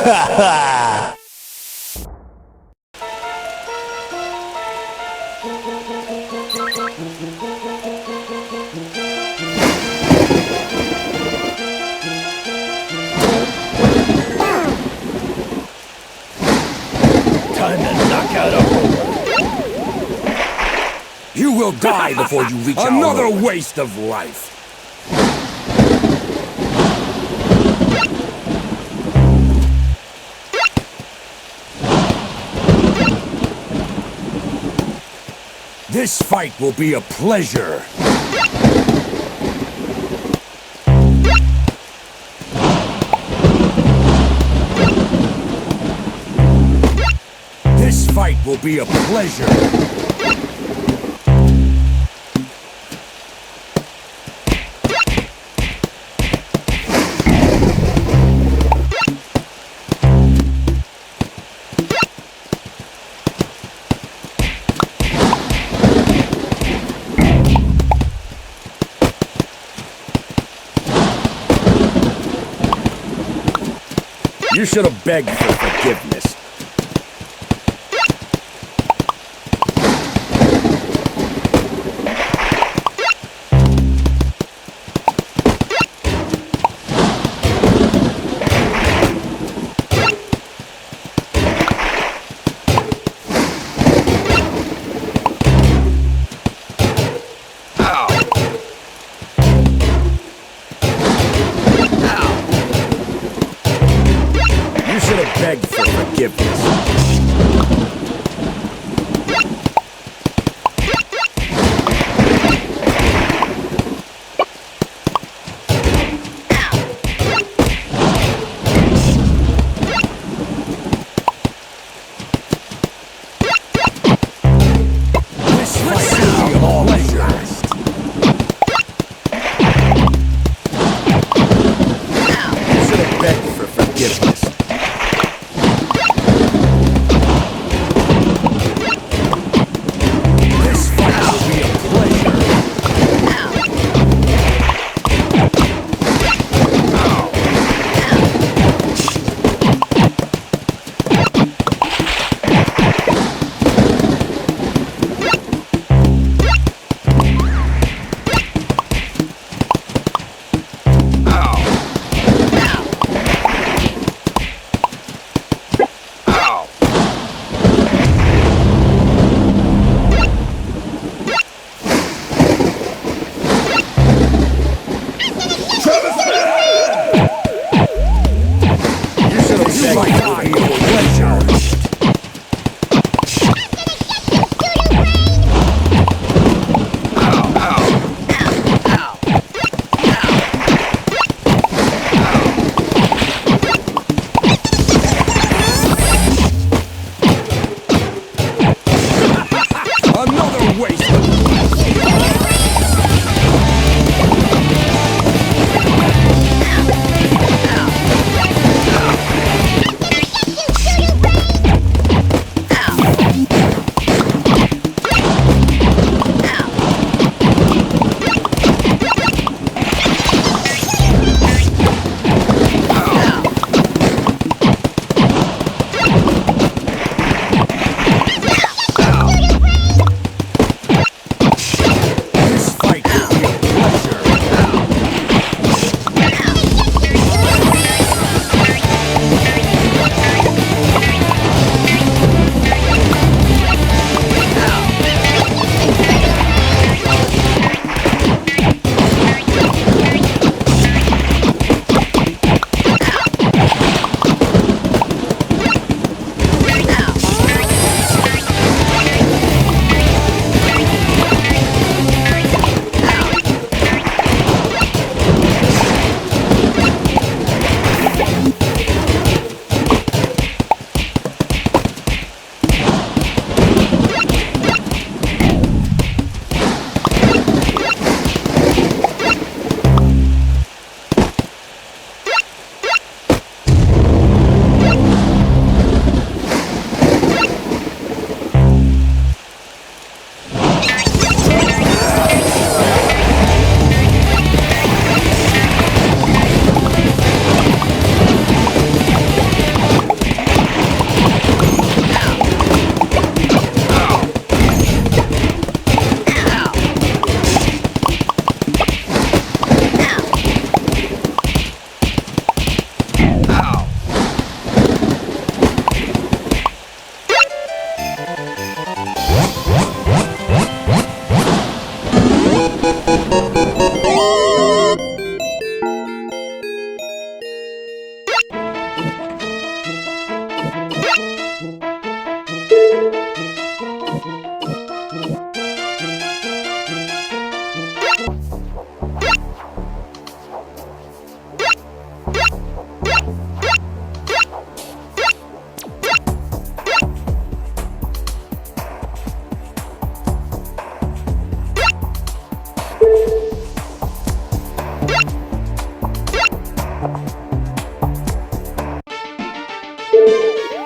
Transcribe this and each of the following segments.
Time to knock out a hole. You will die before you reach another waste of life. This fight will be a pleasure. This fight will be a pleasure. You should have begged for forgiveness. Beg for forgiveness. This fight will be a pleasure. You should have begged for forgiveness.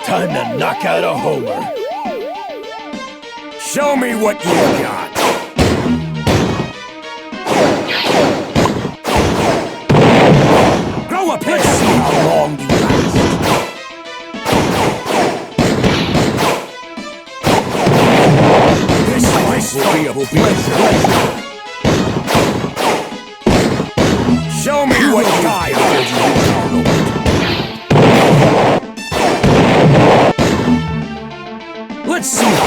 Time to knock out a homer. Show me what you got. Grow up, let's see how long you last. This will be a pleasure. Show me what you got. Let's see